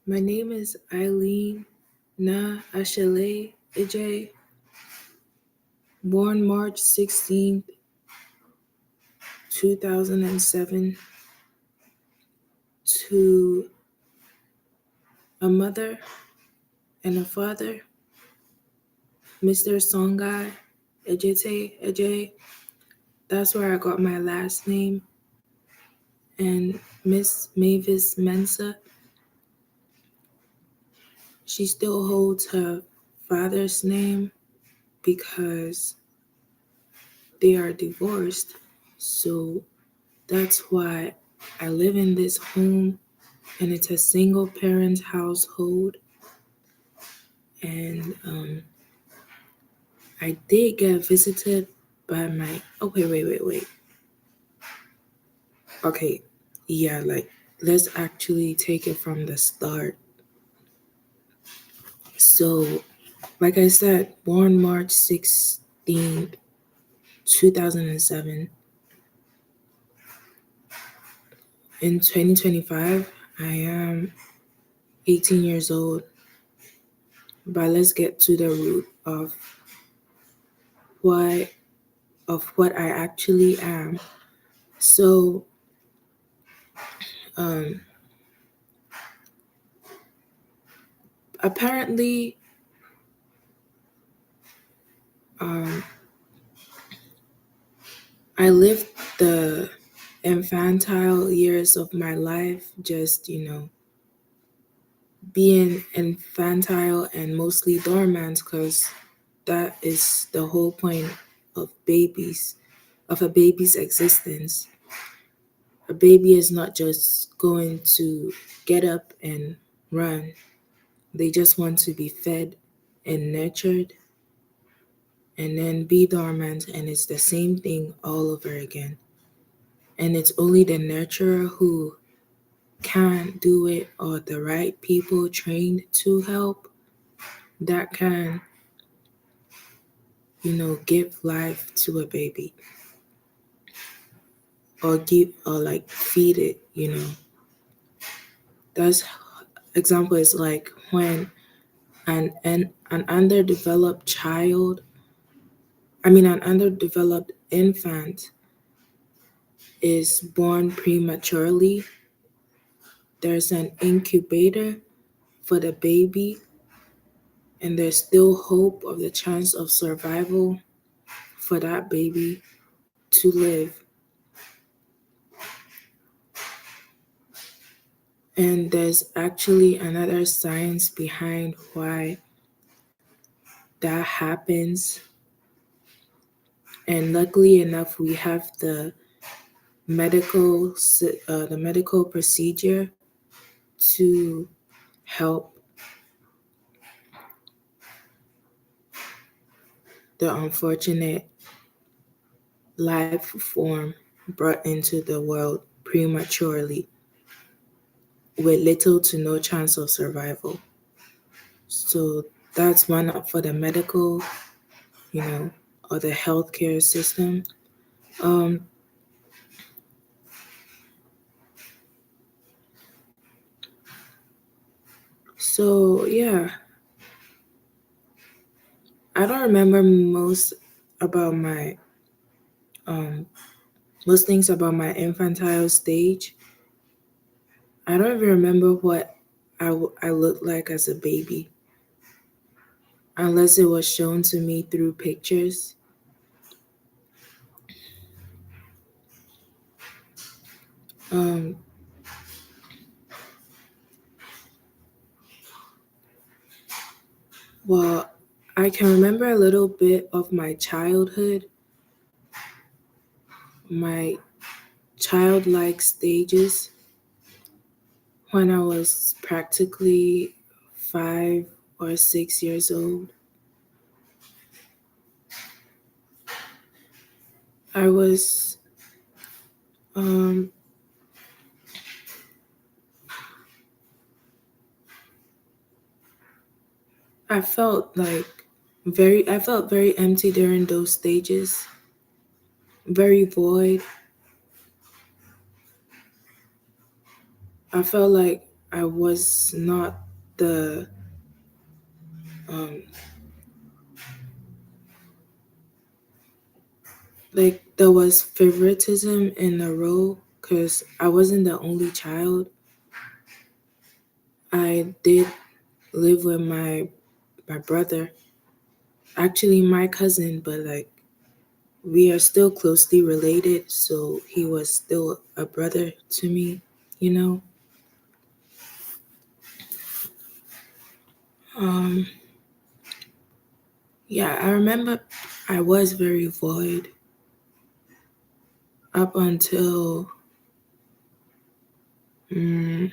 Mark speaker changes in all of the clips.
Speaker 1: My name is Eileen Na Ashale Ije, born March 16th, 2007, to a mother and a father, Mr. Songai Ejete Eje. That's where I got my last name. And Miss Mavis Mensa, she still holds her father's name because they are divorced. So that's why I live in this home, and it's a single parent household. And I did get visited by my. Okay, wait. Okay, yeah, like let's actually take it from the start. So, like I said, born March 16th, 2007. In 2025, I am 18 years old. But let's get to the root why of what I actually am. So, um, apparently, um, I lived the infantile years of my life just, being infantile and mostly dormant because that is the whole point of babies, of a baby's existence. A baby is not just going to get up and run, they just want to be fed and nurtured and then be dormant, and it's the same thing all over again. And it's only the nurturer who can do it, or the right people trained to help, that can, give life to a baby, or give, or like feed it. That's example is like when an underdeveloped child, an underdeveloped infant is born prematurely. There's an incubator for the baby, and there's still hope of the chance of survival for that baby to live. And there's actually another science behind why that happens. And luckily enough, we have the medical procedure to help the unfortunate life form brought into the world prematurely with little to no chance of survival. So that's one up for the medical, you know, or the healthcare system. Um, so yeah, I don't remember about my um most things about my infantile stage. I don't even remember what I looked like as a baby, unless it was shown to me through pictures. Um, well, I can remember a little bit of my childhood, my childlike stages when I was practically 5 or 6 years old. I was, um, I felt like I felt very empty during those stages, very void. I felt like I was not the um like there was favoritism in the role because I wasn't the only child. I did live with my brother, actually my cousin, but like we are still closely related, so he was still a brother to me, you know. Um, yeah, I remember I was very void up until mm,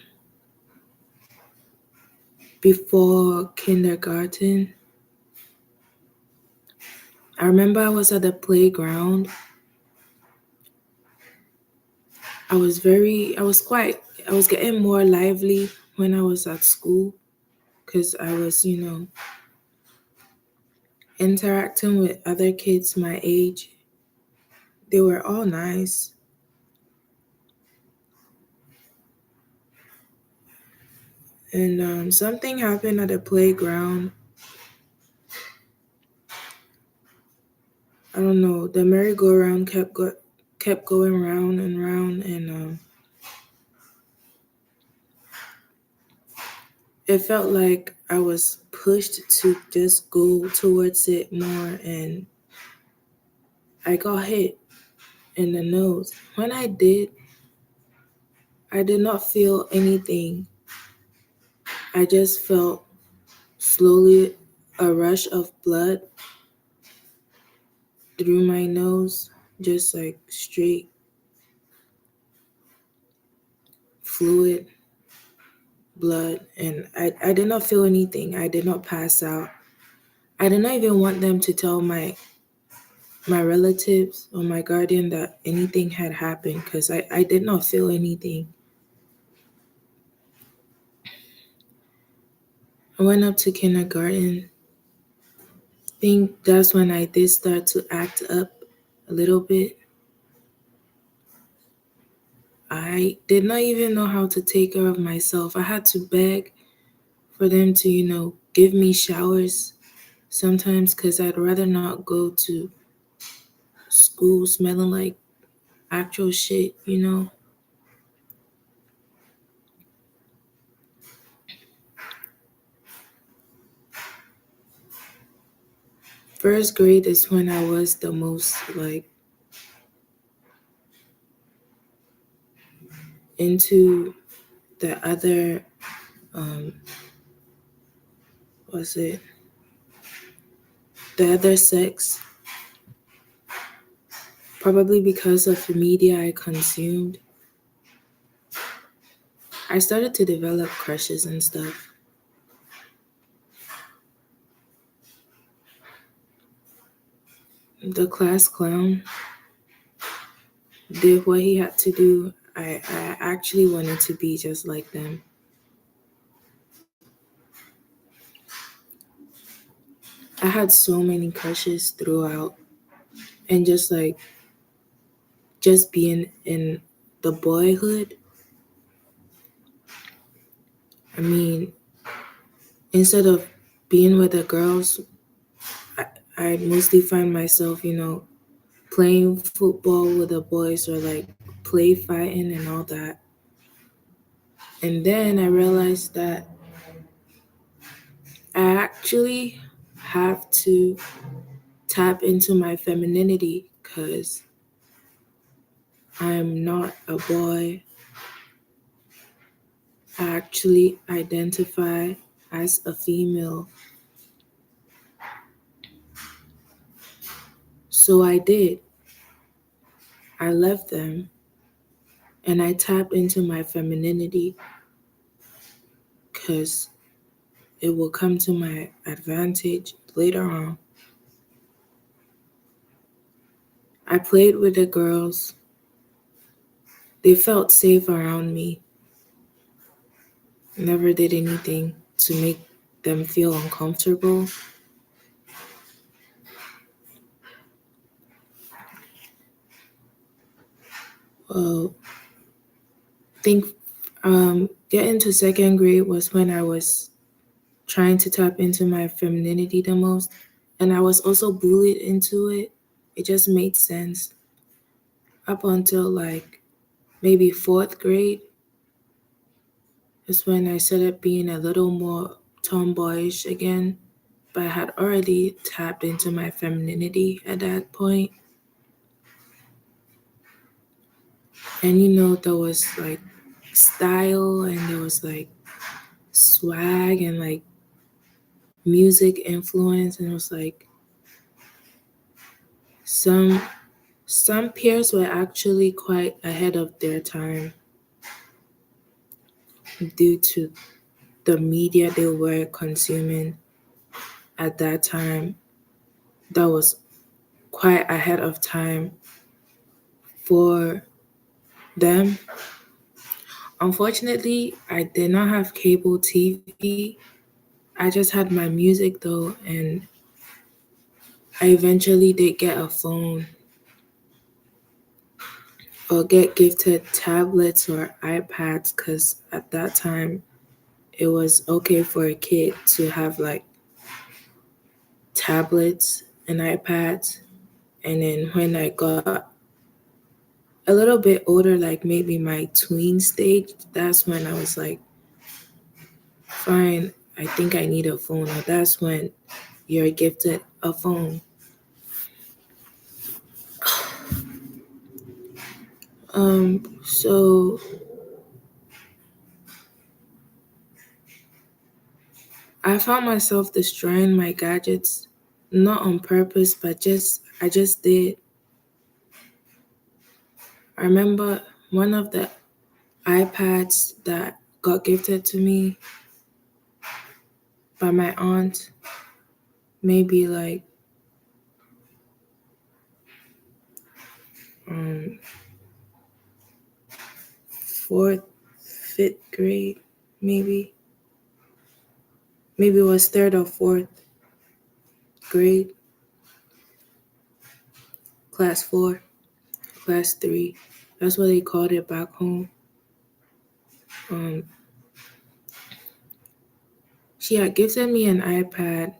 Speaker 1: before kindergarten. I remember I was at the playground. I was getting more lively when I was at school because I was, interacting with other kids my age. They were all nice. And something happened at the playground. I don't know. The merry-go-round kept going round and round, and it felt like I was pushed to just go towards it more, and I got hit in the nose. When I did not feel anything. I just felt slowly a rush of blood through my nose, just like straight fluid blood, and I did not feel anything. I did not pass out. I did not even want them to tell my relatives or my guardian that anything had happened because I did not feel anything. I went up to kindergarten. I think that's when I did start to act up a little bit. I did not even know how to take care of myself. I had to beg for them to, give me showers sometimes because I'd rather not go to school smelling like actual shit. First grade is when I was the most like into the other, um, was it the other sex? Probably because of the media I consumed. I started to develop crushes and stuff. The class clown did what he had to do. I actually wanted to be just like them. I had so many crushes throughout, and just being in the boyhood. I mean, instead of being with the girls, I, I mostly find myself, playing football with the boys or like play fighting and all that. And then I realized that I actually have to tap into my femininity because I'm not a boy. I actually identify as a female. So I did. I left them and I tapped into my femininity because it will come to my advantage later on. I played with the girls. They felt safe around me. Never did anything to make them feel uncomfortable. Well, think Getting to second grade was when I was trying to tap into my femininity the most, and I was also bullied into it. It just made sense up until like maybe fourth grade is when I started being a little more tomboyish again. But I had already tapped into my femininity at that point. And there was like style and there was like swag and like music influence, and it was like some some peers were actually quite ahead of their time due to the media they were consuming at that time. That was quite ahead of time for them. Unfortunately, I did not have cable TV. I just had my music though, and I eventually did get a phone or get gifted tablets or iPads because at that time it was okay for a kid to have like tablets and iPads. And then when I got a little bit older, like maybe my tween stage, that's when I was like, fine, I think I need a phone. Or that's when you're gifted a phone. So I found myself destroying my gadgets, not on purpose, but I just did. I remember one of the iPads that got gifted to me by my aunt, maybe like um fourth, fifth grade, maybe. Maybe it was third or fourth grade, class four, class three. That's what they called it back home. Um, she had gifted me an iPad.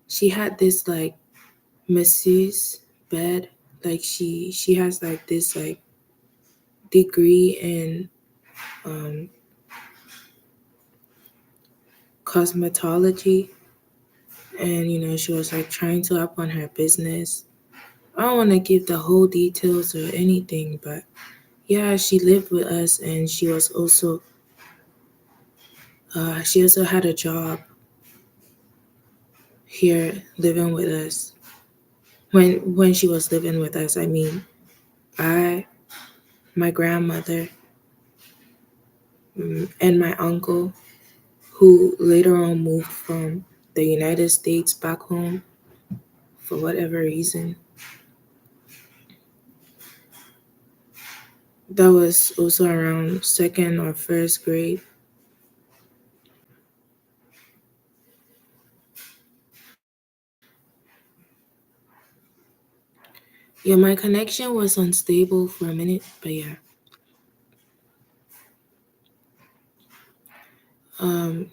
Speaker 1: She had this like masseuse bed. Like she has like this like degree in um, cosmetology, and she was like trying to up on her business. I don't want to give the whole details or anything, but yeah, she lived with us, and she also had a job here living with us. When she was living with us, I mean, I, my grandmother, and my uncle, who later on moved from the United States back home for whatever reason. That was also around second or first grade. Yeah, my connection was unstable for a minute, but yeah. Um,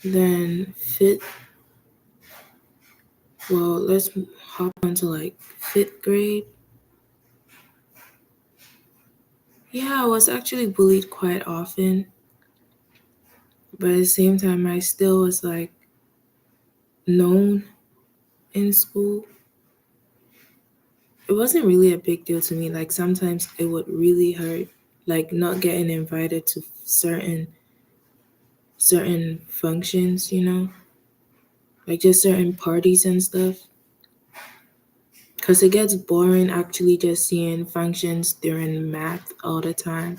Speaker 1: then fifth, well, let's hop on to like fifth grade. Yeah, I was actually bullied quite often, but at the same time, I still was like known in school. It wasn't really a big deal to me. Like sometimes it would really hurt, like not getting invited to certain functions, like just certain parties and stuff. Because it gets boring actually just seeing functions during math all the time.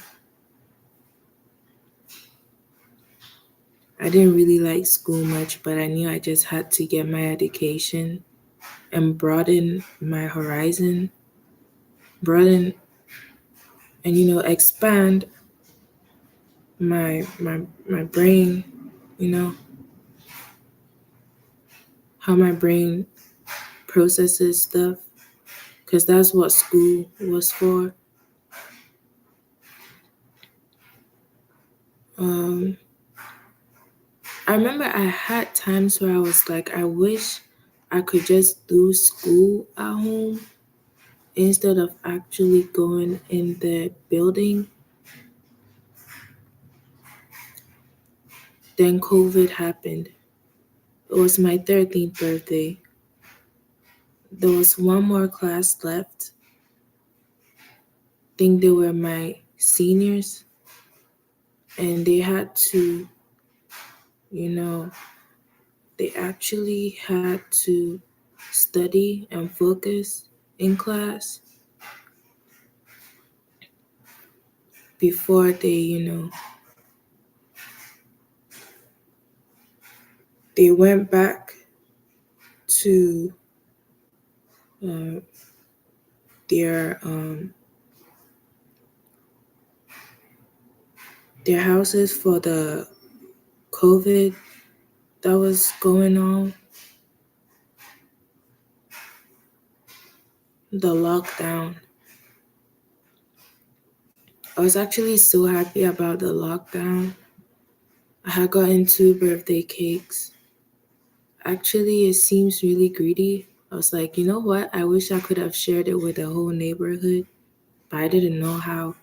Speaker 1: I didn't really like school much, but I knew I just had to get my education and broaden my horizon, broaden and expand my brain, you know. how my brain processes stuff, because that's what school was for. Um, I remember I had times where I was like, I wish I could just do school at home instead of actually going in the building. Then COVID happened. It was my 13th birthday. There was one more class left. I think they were my seniors, and they had to, you know, they actually had to study and focus in class before they went back to uh, their their houses for the COVID that was going on, the lockdown. I was actually so happy about the lockdown. I had gotten 2 birthday cakes. Actually, it seems really greedy. I was like, you know what? I wish I could have shared it with the whole neighborhood, but I didn't know how.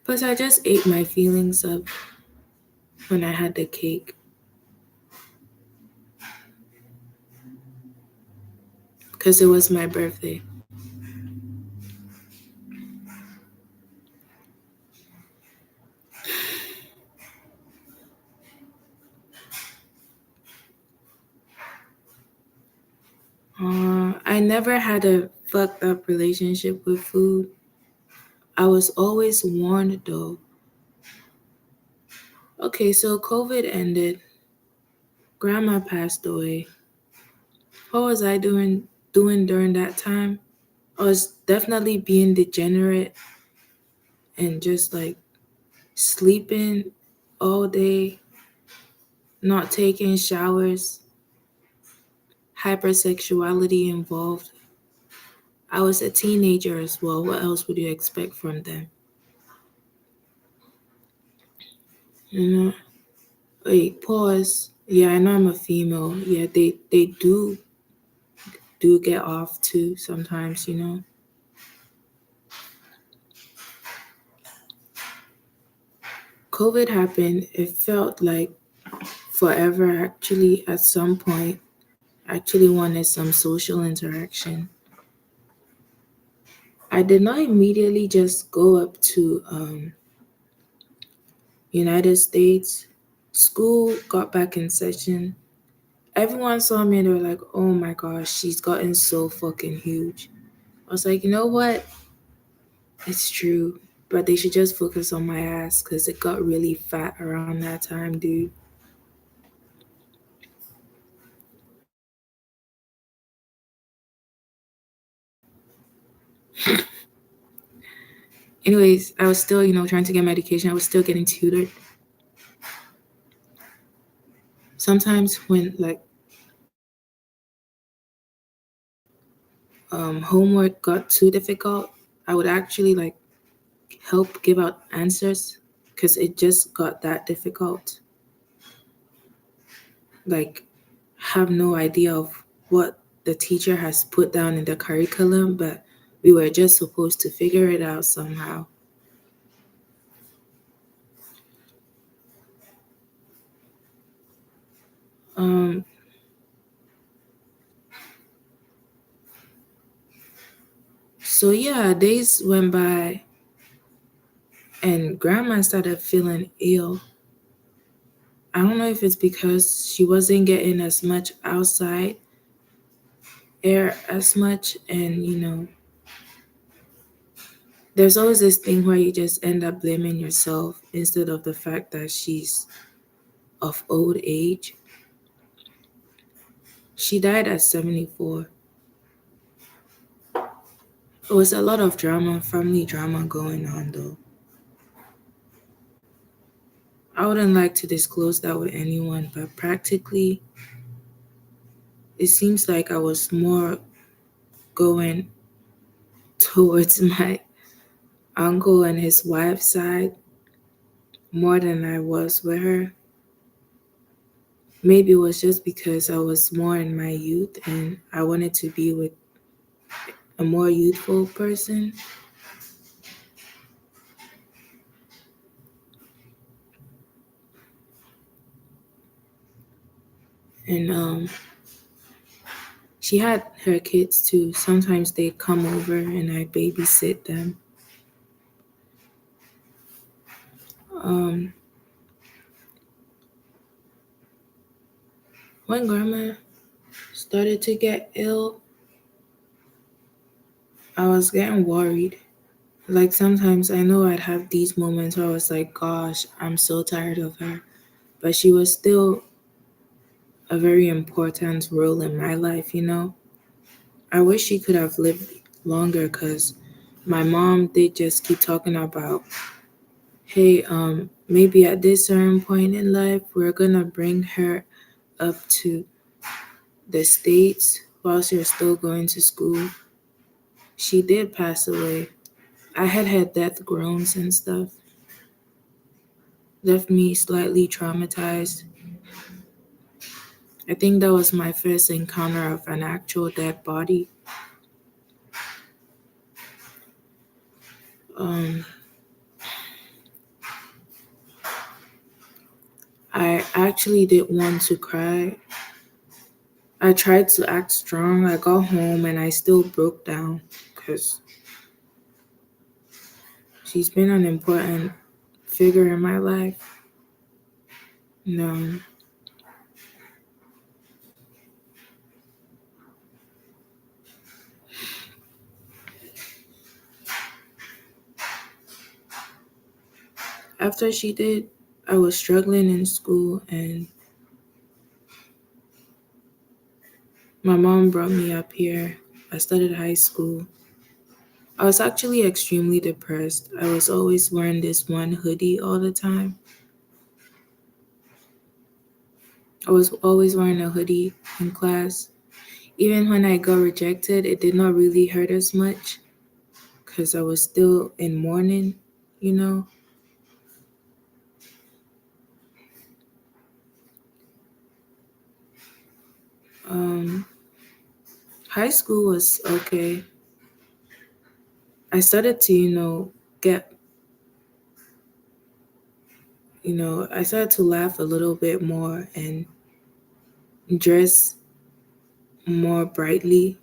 Speaker 1: Plus, I just ate my feelings up when I had the cake because it was my birthday. I never had a fucked up relationship with food. I was always warned though. Okay, so COVID ended. Grandma passed away. What was I doing during that time? I was definitely being degenerate and just like sleeping all day, not taking showers, hypersexuality involved. I was a teenager as well. What else would you expect from them? You know? Wait, pause. Yeah, I know I'm a female. Yeah, they do get off too sometimes. COVID happened. It felt like forever actually at some point. I actually wanted some social interaction. I did not immediately just go up to United States. School got back in session. Everyone saw me and they were like, oh my gosh, she's gotten so fucking huge. I was like, you know what? It's true. But they should just focus on my ass because it got really fat around that time, dude. Anyways, I was still, trying to get medication. I was still getting tutored. Sometimes when like homework got too difficult, I would actually like help give out answers because it just got that difficult. Like, have no idea of what the teacher has put down in the curriculum, but we were just supposed to figure it out somehow. Um, so yeah, days went by and grandma started feeling ill. I don't know if it's because she wasn't getting as much outside air as much, and there's always this thing where you just end up blaming yourself instead of the fact that she's of old age. She died at 74. It was a lot of drama, family drama going on though. I wouldn't like to disclose that with anyone, but practically, it seems like I was more going towards my uncle and his wife's side more than I was with her. Maybe it was just because I was more in my youth and I wanted to be with a more youthful person. And she had her kids too. Sometimes they'd come over and I babysit them. Um, when grandma started to get ill, I was getting worried. Like sometimes I know I'd have these moments where I was like, gosh, I'm so tired of her. But she was still a very important role in my life, you know? I wish she could have lived longer because my mom did just keep talking about, hey, maybe at this certain point in life, we're gonna bring her up to the States whilst you're still going to school. She did pass away. I had had death groans and stuff. Left me slightly traumatized. I think that was my first encounter of an actual dead body. Um, I actually did want to cry. I tried to act strong. I got home and I still broke down because she's been an important figure in my life. No. After she did, I was struggling in school and my mom brought me up here. I started high school. I was actually extremely depressed. I was always wearing this one hoodie all the time. I was always wearing a hoodie in class. Even when I got rejected, it did not really hurt as much because I was still in mourning, you know. Um, High school was okay. I started to, get, I started to laugh a little bit more and dress more brightly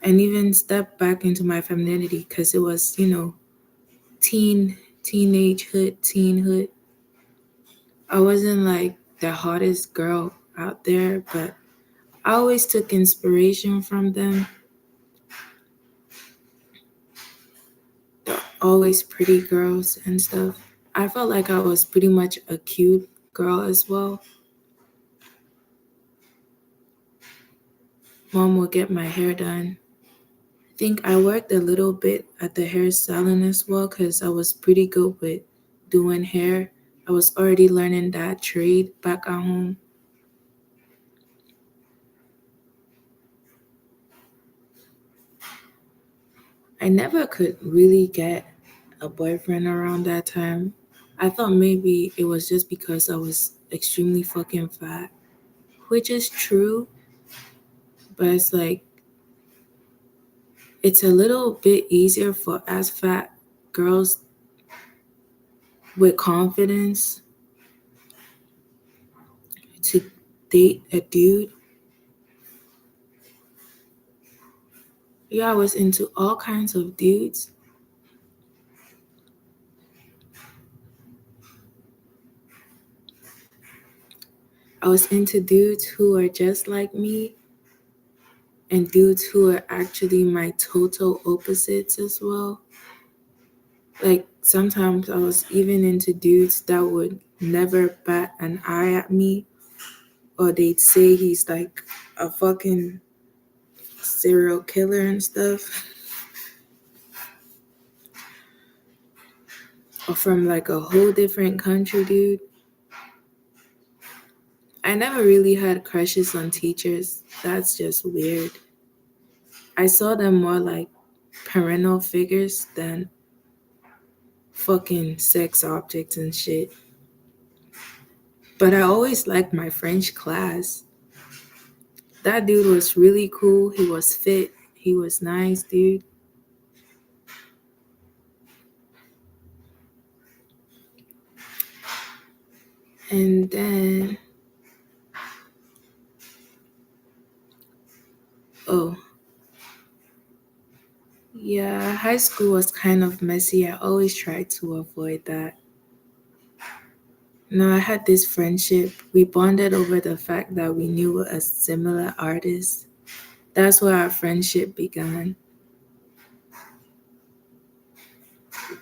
Speaker 1: and even step back into my femininity because it was, teenhood. I wasn't like the hottest girl out there, but I always took inspiration from them. They're always pretty girls and stuff. I felt like I was pretty much a cute girl as well. Mom would get my hair done. I think I worked a little bit at the hair salon as well because I was pretty good with doing hair. I was already learning that trade back at home. I never could really get a boyfriend around that time. I thought maybe it was just because I was extremely fucking fat, which is true, but it's like it's a little bit easier for as fat girls with confidence to date a dude. Yeah, I was into all kinds of dudes. I was into dudes who are just like me and dudes who are actually my total opposites as well. Like sometimes I was even into dudes that would never bat an eye at me or they'd say he's like a fucking serial killer and stuff. or from like a whole different country, dude. I never really had crushes on teachers. That's just weird. I saw them more like parental figures than fucking sex objects and shit. But I always liked my French class. That dude was really cool. He was fit. He was nice, dude. And then, oh, yeah, high school was kind of messy. I always tried to avoid that. No, I had this friendship. We bonded over the fact that we knew a similar artist. That's where our friendship began.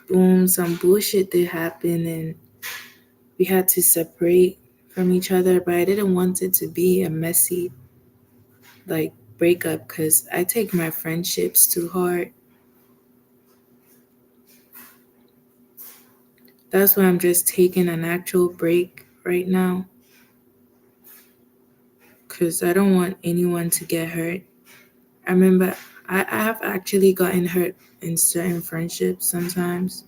Speaker 1: Boom, some bullshit did happen and we had to separate from each other, but I didn't want it to be a messy like breakup because I take my friendships too hard. That's why I'm just taking an actual break right now because I don't want anyone to get hurt. I remember I have actually gotten hurt in certain friendships sometimes.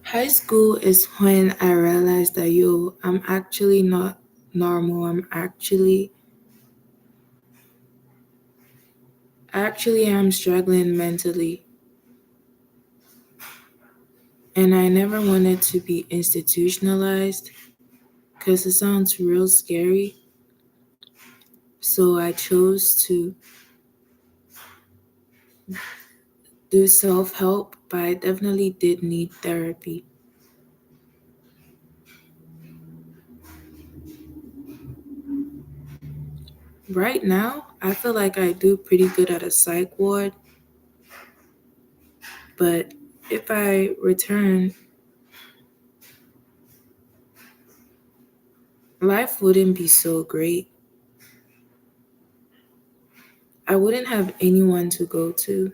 Speaker 1: High school is when I realized that I'm actually not normal. Actually am struggling mentally. And I never wanted to be institutionalized because it sounds real scary. So I chose to do self help, but I definitely did need therapy. Right now, I feel like I do pretty good at a psych ward, but if I return, life wouldn't be so great. I wouldn't have anyone to go to,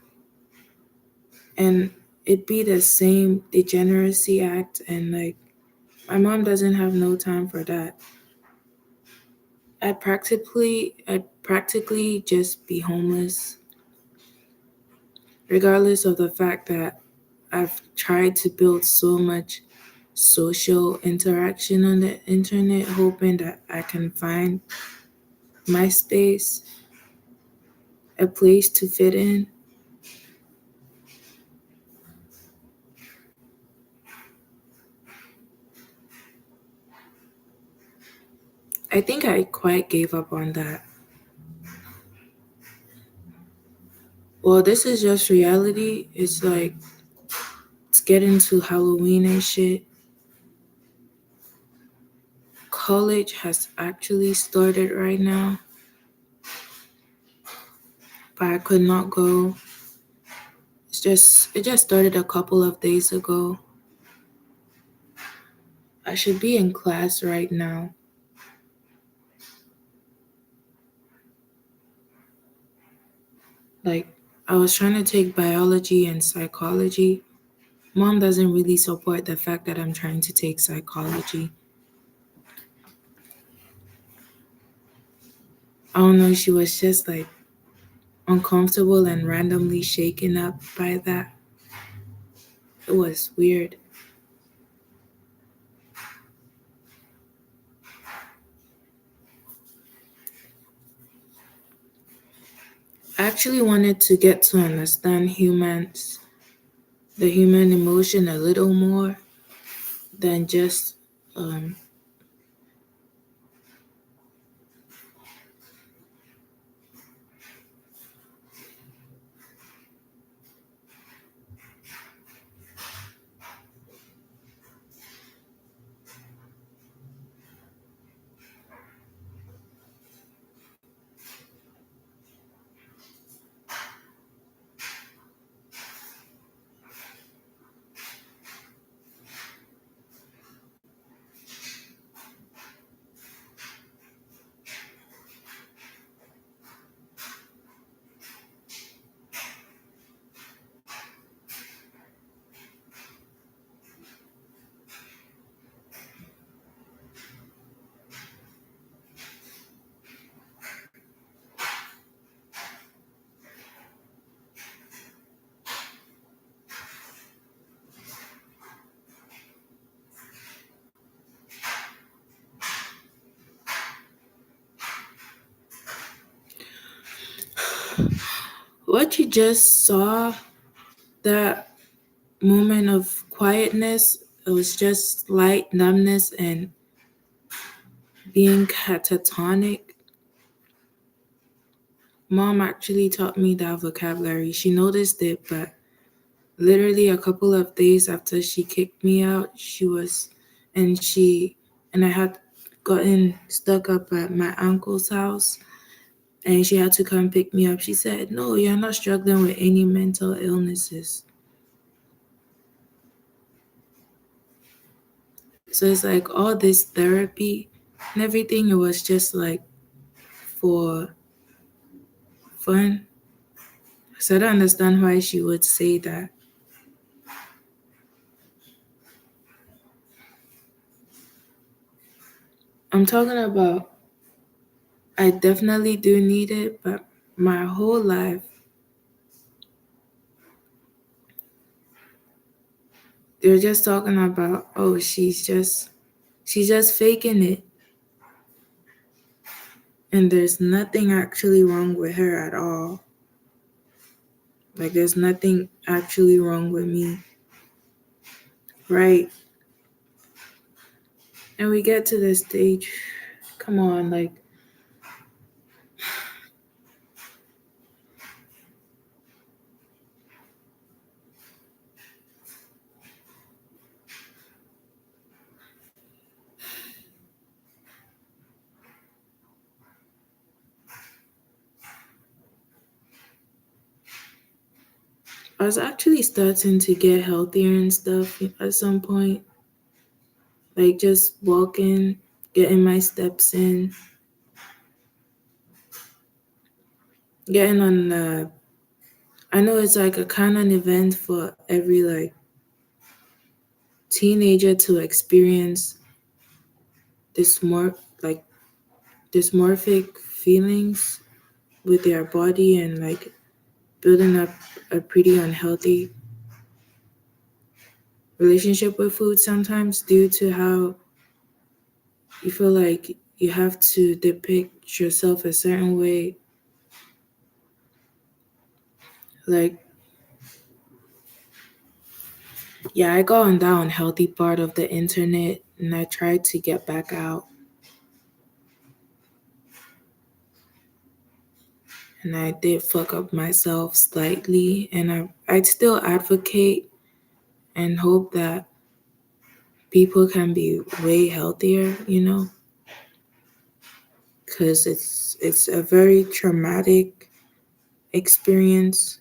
Speaker 1: and it'd be the same degeneracy act, and like, my mom doesn't have no time for that. I'd practically just be homeless, regardless of the fact that I've tried to build so much social interaction on the internet, hoping that I can find my space, a place to fit in. I think I quite gave up on that. Well, this is just reality. It's like it's getting to Halloween and shit. College has actually started right now, but I could not go. It just started a couple of days ago. I should be in class right now. Like, I was trying to take biology and psychology. Mom doesn't really support the fact that I'm trying to take psychology. I don't know, she was just like uncomfortable and randomly shaken up by that. It was weird. I actually wanted to get to understand the human emotion a little more than just um, What you just saw, that moment of quietness, it was just light numbness and being catatonic. Mom actually taught me that vocabulary. She noticed it, but literally a couple of days after she kicked me out, and she, and I had gotten stuck up at my uncle's house and she had to come pick me up. She said, "No, you're not struggling with any mental illnesses." So it's like all this therapy and everything, it was just like for fun. So I don't understand why she would say that. I'm talking about, I definitely do need it, but my whole life, they're just talking about, oh, she's just faking it. And there's nothing actually wrong with her at all. Like, there's nothing actually wrong with me. Right. And we get to this stage. Come on, like, I was actually starting to get healthier and stuff at some point. Like, just walking, getting my steps in, getting on the. I know it's like a kind of event for every like teenager to experience this more like dysmorphic feelings with their body and like building up a pretty unhealthy relationship with food sometimes due to how you feel like you have to depict yourself a certain way. Like, yeah, I got on that unhealthy part of the internet and I tried to get back out. And I did fuck up myself slightly. And I'd still advocate and hope that people can be way healthier, because it's a very traumatic experience.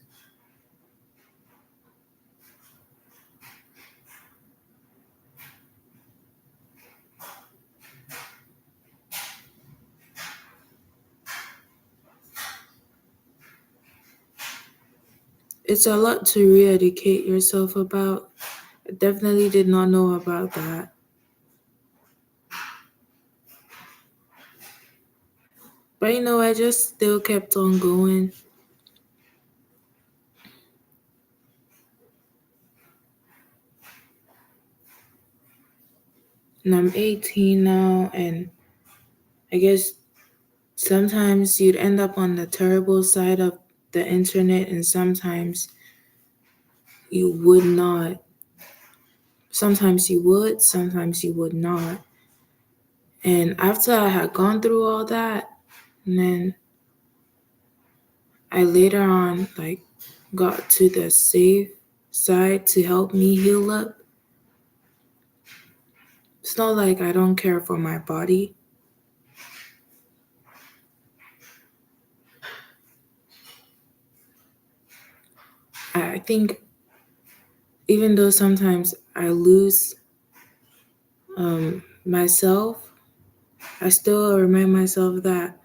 Speaker 1: It's a lot to re-educate yourself about. I definitely did not know about that. But I just still kept on going. And I'm 18 now, and I guess sometimes you'd end up on the terrible side of the internet, and sometimes you would not. Sometimes you would, sometimes you would not. And after I had gone through all that, and then I later on got to the safe side to help me heal up. It's not like I don't care for my body. I think even though sometimes I lose myself, I still remind myself that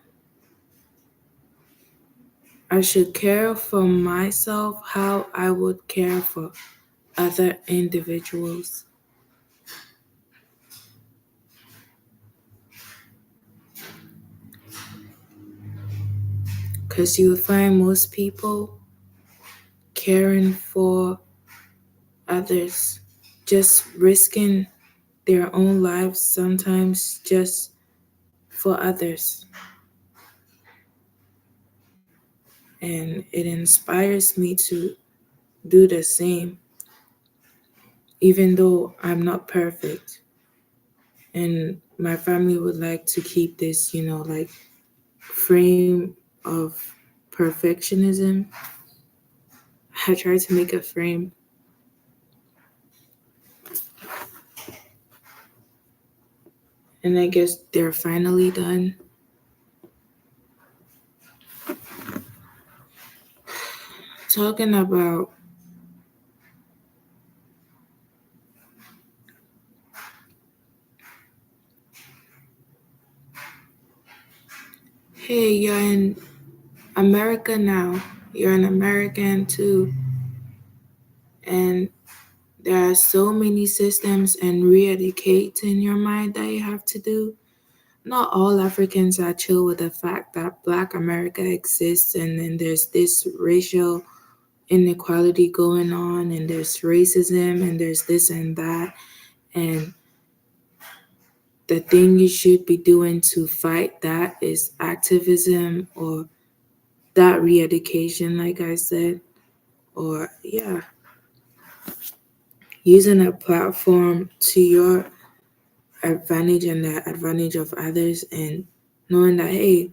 Speaker 1: I should care for myself how I would care for other individuals. Because you would find most people caring for others, just risking their own lives sometimes just for others. and it inspires me to do the same, even though I'm not perfect. And my family would like to keep this, like frame of perfectionism. I try to make a frame, and I guess they're finally done. Talking about, hey, you're in America now. You're an American too. And there are so many systems and re-educating your mind that you have to do. Not all Africans are chill with the fact that Black America exists, and then there's this racial inequality going on, and there's racism, and there's this and that. And the thing you should be doing to fight that is activism, or that re-education, like I said, or yeah, using a platform to your advantage and the advantage of others, and knowing that, hey,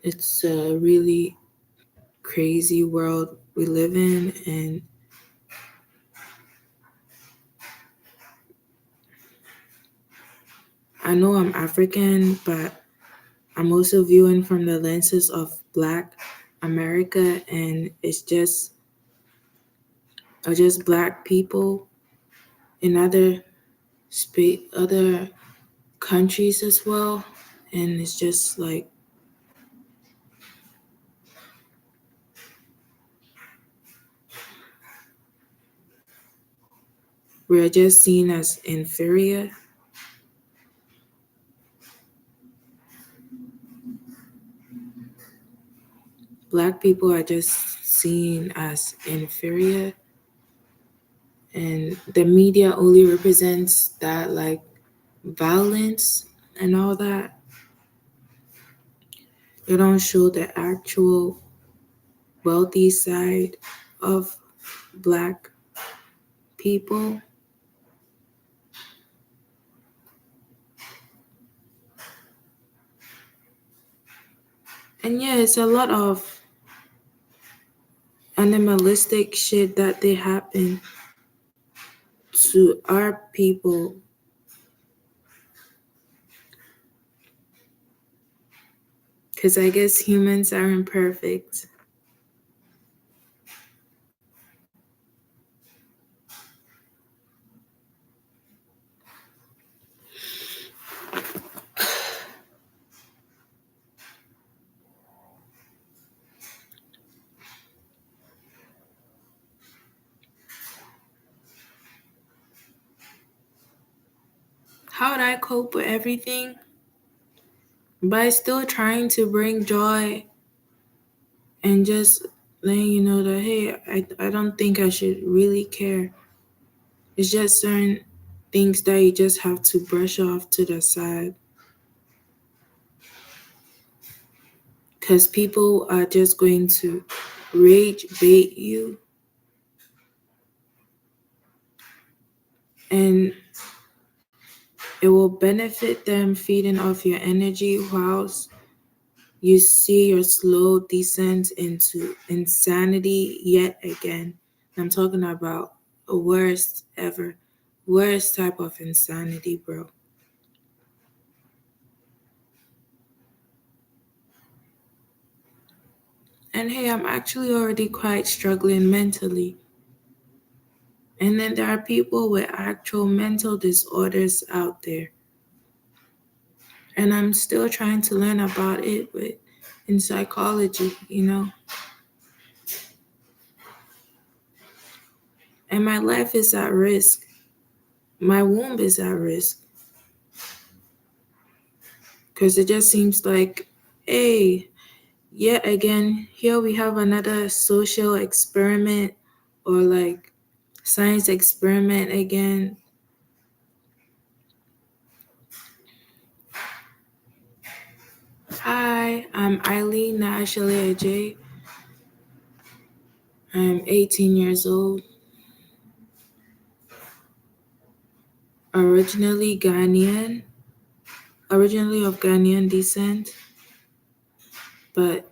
Speaker 1: it's a really crazy world we live in. And I know I'm African, but I'm also viewing from the lenses of Black America, and it's just or just Black people in other countries as well. And it's just like we're just seen as inferior. Black people are just seen as inferior, and the media only represents that, like, violence and all that. They don't show the actual wealthy side of Black people. And yeah, it's a lot of animalistic shit that they happen to our people, because I guess humans are imperfect. How would I cope with everything? By still trying to bring joy and just letting you know that, hey, I don't think I should really care. It's just certain things that you just have to brush off to the side, because people are just going to rage bait you, and it will benefit them feeding off your energy, whilst you see your slow descent into insanity yet again. I'm talking about a worst type of insanity, bro. And hey, I'm actually already quite struggling mentally. And then there are people with actual mental disorders out there. And I'm still trying to learn about it in psychology. And my life is at risk. My womb is at risk. Because it just seems like, hey, yet again, here we have another social experiment, or like science experiment again. Hi, I'm Eileen Naashali Ajay. I'm 18 years old, originally Ghanaian, originally of Ghanaian descent, but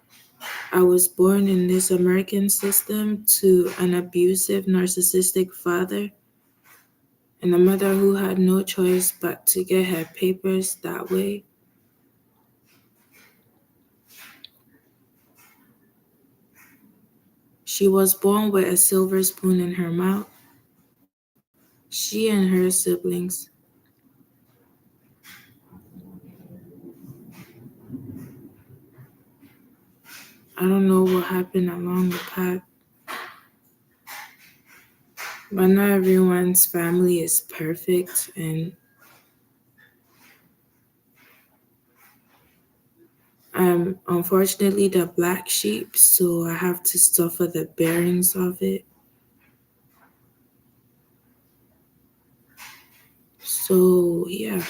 Speaker 1: I was born in this American system to an abusive, narcissistic father and a mother who had no choice but to get her papers that way. She was born with a silver spoon in her mouth. She and her siblings. I don't know what happened along the path, but not everyone's family is perfect, and I'm unfortunately the black sheep, so I have to suffer the bearings of it. So, yeah.